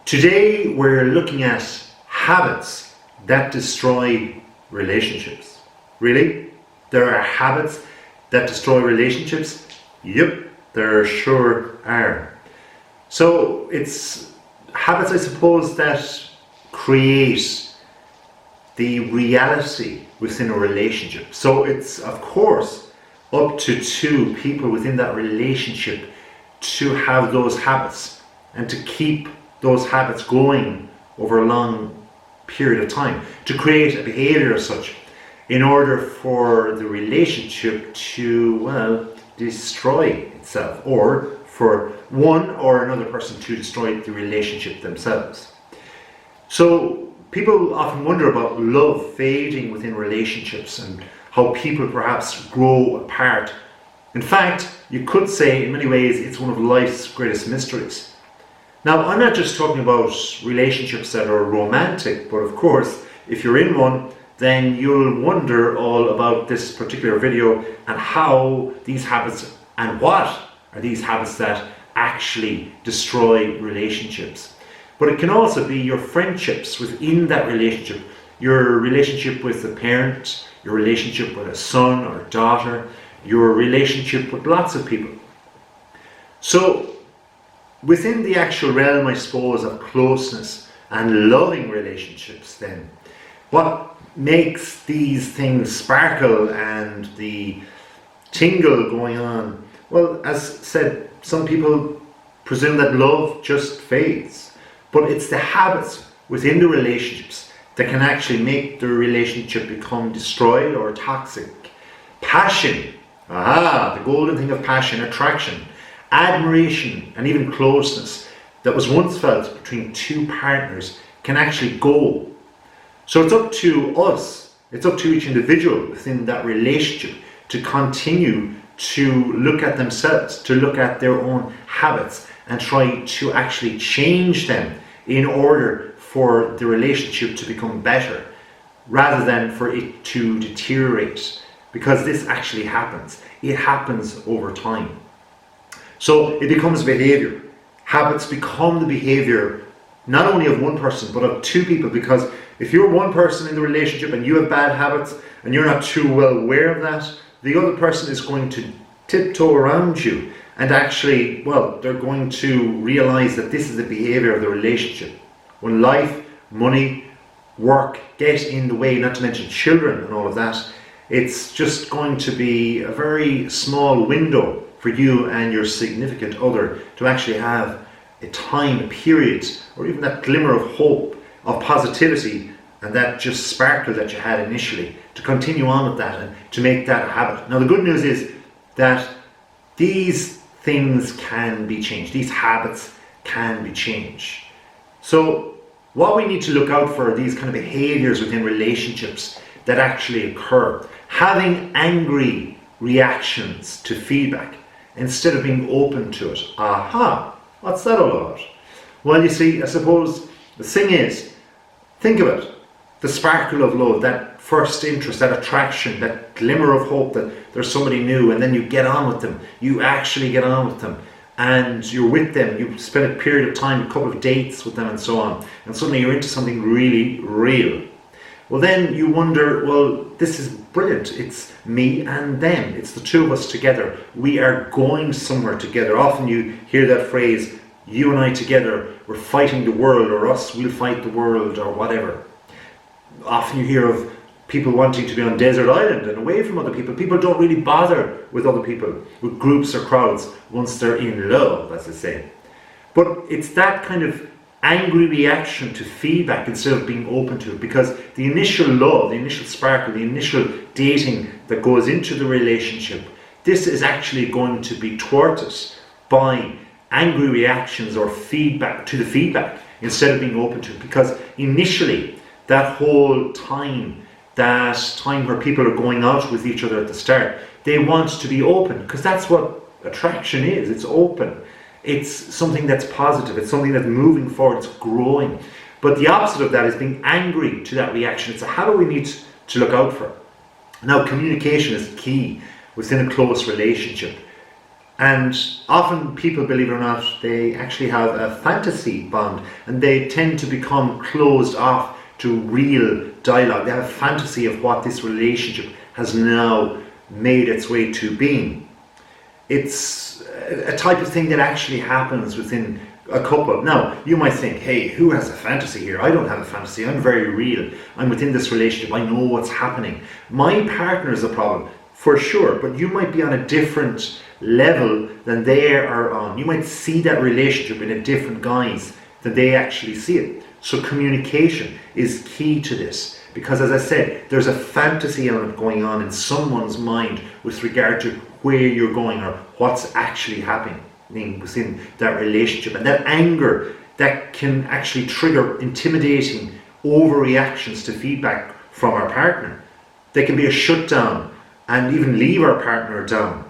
Today we're looking at habits that destroy relationships. Really? There are habits that destroy relationships? Yep, there sure are. So it's habits, I suppose, that create the reality within a relationship. So it's, of course, up to two people within that relationship to have those habits and to keep those habits going over a long period of time, to create a behavior as such in order for the relationship to, well, destroy itself, or for one or another person to destroy the relationship themselves. So people often wonder about love fading within relationships and how people perhaps grow apart. In fact, you could say in many ways it's one of life's greatest mysteries. Now, I'm not just talking about relationships that are romantic, but of course, if you're in one, then you'll wonder all about this particular video and how these habits, and what are these habits that actually destroy relationships. But it can also be your friendships within that relationship, your relationship with a parent, your relationship with a son or daughter, your relationship with lots of people. So within the actual realm, I suppose, of closeness and loving relationships, then, what makes these things sparkle and the tingle going on? Well, as said, some people presume that love just fades, but it's the habits within the relationships that can actually make the relationship become destroyed or toxic. Passion, the golden thing of passion, attraction, admiration, and even closeness that was once felt between two partners can actually go. So it's up to us, it's up to each individual within that relationship to continue to look at themselves, to look at their own habits and try to actually change them in order for the relationship to become better rather than for it to deteriorate, because this actually happens. It happens over time. So it becomes behavior. Habits become the behavior not only of one person but of two people, because if you're one person in the relationship and you have bad habits and you're not too well aware of that, the other person is going to tiptoe around you and actually, well, they're going to realize that this is the behavior of the relationship. When life, money, work get in the way, not to mention children and all of that, it's just going to be a very small window for you and your significant other to actually have a time, a period, or even that glimmer of hope, of positivity, and that just sparkle that you had initially, to continue on with that and to make that a habit. Now, the good news is that these things can be changed. These habits can be changed. So what we need to look out for are these kind of behaviors within relationships that actually occur. Having angry reactions to feedback instead of being open to it. What's that all about? Well, you see, I suppose the thing is, think of it, the sparkle of love, that first interest, that attraction, that glimmer of hope that there's somebody new, and then you get on with them, you actually get on with them, and you're with them, you spend a period of time, a couple of dates with them and so on, and suddenly you're into something really real. Well, then you wonder, well, this is brilliant. It's me and them. It's the two of us together. We are going somewhere together. Often you hear that phrase, you and I together, we're fighting the world, or us, we'll fight the world, or whatever. Often you hear of people wanting to be on desert island and away from other people. People don't really bother with other people, with groups or crowds, once they're in love, as they say. But it's that kind of angry reaction to feedback instead of being open to it, because the initial love, the initial sparkle, the initial dating that goes into the relationship, this is actually going to be thwarted by angry reactions or feedback to the feedback instead of being open to it, because initially that whole time, that time where people are going out with each other at the start, they want to be open, because that's what attraction is. It's open. It's something that's positive. It's something that's moving forward. It's growing. But the opposite of that is being angry to that reaction. It's a habit we need to look out for. Now, communication is key within a close relationship. And often people, believe it or not, they actually have a fantasy bond, and they tend to become closed off to real dialogue. They have a fantasy of what this relationship has now made its way to being. It's a type of thing that actually happens within a couple. Now, you might think, hey, who has a fantasy here? I don't have a fantasy. I'm very real. I'm within this relationship. I know what's happening. My partner is a problem, for sure, but you might be on a different level than they are on. You might see that relationship in a different guise than they actually see it. So communication is key to this, because as I said, there's a fantasy element going on in someone's mind with regard to where you're going or what's actually happening within that relationship. And that anger, that can actually trigger intimidating overreactions to feedback from our partner. They can be a shutdown and even leave our partner down.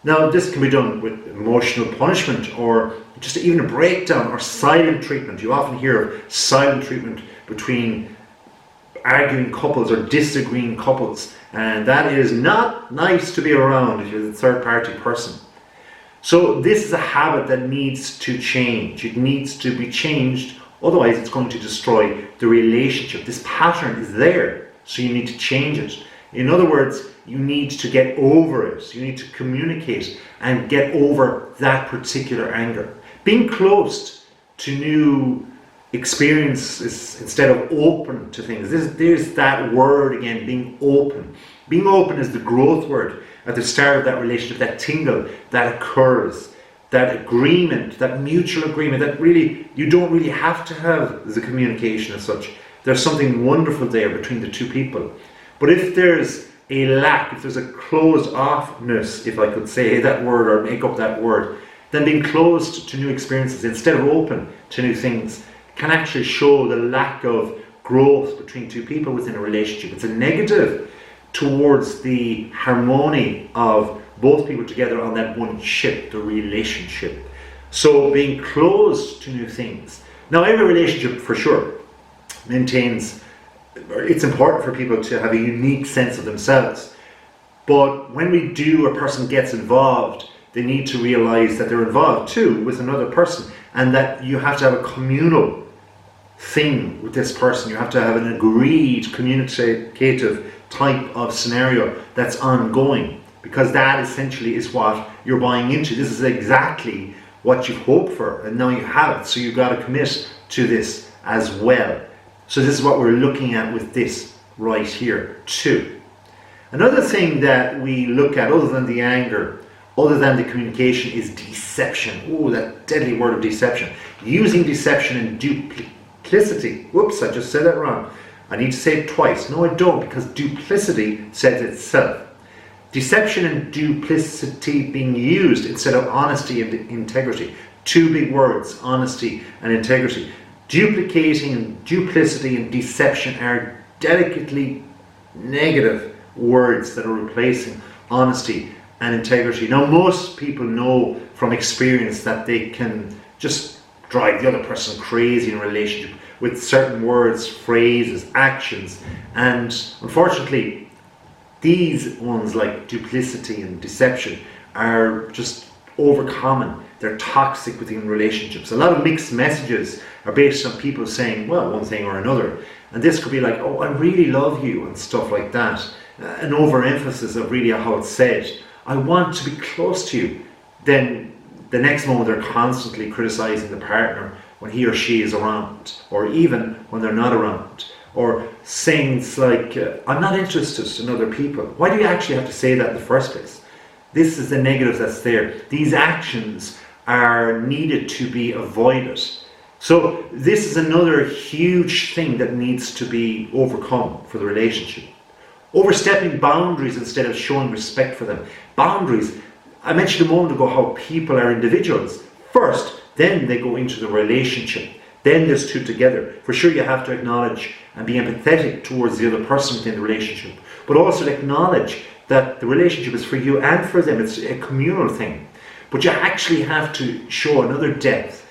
Now, this can be done with emotional punishment or just even a breakdown or silent treatment. You often hear of silent treatment between arguing couples or disagreeing couples, and that is not nice to be around if you're the third party person. So this is a habit that needs to change. It needs to be changed, otherwise it's going to destroy the relationship. This pattern is there, so you need to change it. In other words, you need to get over it. You need to communicate and get over that particular anger. Being closed to new experiences instead of open to things. There's that word again, being open. Being open is the growth word at the start of that relationship, that tingle that occurs, that agreement, that mutual agreement that really, you don't really have to have the communication as such. There's something wonderful there between the two people. But if there's a lack, if there's a closed offness, if I could say that word or make up that word, then being closed to new experiences instead of open to new things can actually show the lack of growth between two people within a relationship. It's a negative towards the harmony of both people together on that one ship, the relationship. So being closed to new things. Now, every relationship for sure maintains, it's important for people to have a unique sense of themselves. But when a person gets involved, they need to realize that they're involved too with another person, and that you have to have a communal thing with this person. You have to have an agreed communicative type of scenario that's ongoing, because that essentially is what you're buying into. This is exactly what you've hoped for, and now you have it, so you've got to commit to this as well. So this is what we're looking at with this right here too. Another thing that we look at, other than the anger, other than the communication, is deception. Oh, that deadly word of deception. Using deception and duplicity. Whoops, I just said that wrong. I need to say it twice. No, I don't, because duplicity says itself. Deception and duplicity being used instead of honesty and integrity. Two big words, honesty and integrity. Duplicating, duplicity and deception are delicately negative words that are replacing honesty and integrity. Now, most people know from experience that they can just drive the other person crazy in a relationship with certain words, phrases, actions, and unfortunately these ones like duplicity and deception are just overcommon. They're toxic within relationships. A lot of mixed messages are based on people saying, well, one thing or another, and this could be like, oh, I really love you and stuff like that. An overemphasis of really how it's said. I want to be close to you. Then the next moment they're constantly criticizing the partner when he or she is around, or even when they're not around, or saying things like, I'm not interested in other people. Why do you actually have to say that in the first place? This is the negative that's there. These actions are needed to be avoided. So this is another huge thing that needs to be overcome for the relationship. Overstepping boundaries instead of showing respect for them. Boundaries, I mentioned a moment ago how people are individuals first, then they go into the relationship. Then there's two together. For sure you have to acknowledge and be empathetic towards the other person within the relationship, but also to acknowledge that the relationship is for you and for them. It's a communal thing. But you actually have to show another depth,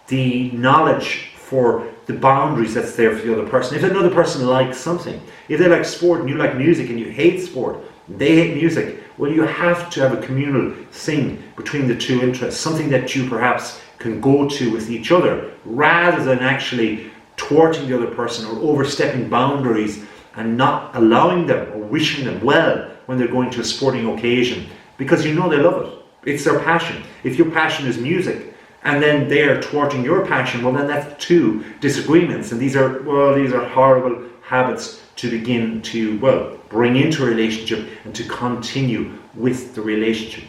the knowledge for the boundaries that's there for the other person. If another person likes something, if they like sport and you like music and you hate sport, they hate music, Well, you have to have a communal thing between the two interests, something that you perhaps can go to with each other, rather than actually thwarting the other person or overstepping boundaries and not allowing them or wishing them well when they're going to a sporting occasion, because you know they love it. It's their passion. If your passion is music and then they're thwarting your passion, well, then that's two disagreements, and these are horrible habits to begin to, well, bring into a relationship and to continue with the relationship.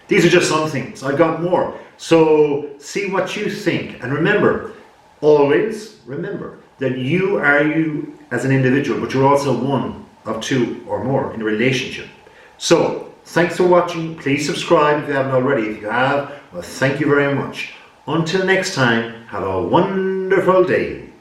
These are just some things. I've got more. So see what you think. And remember, always remember that you are you as an individual, but you're also one of two or more in a relationship. So thanks for watching. Please subscribe if you haven't already. If you have, well, thank you very much. Until next time, have a wonderful day.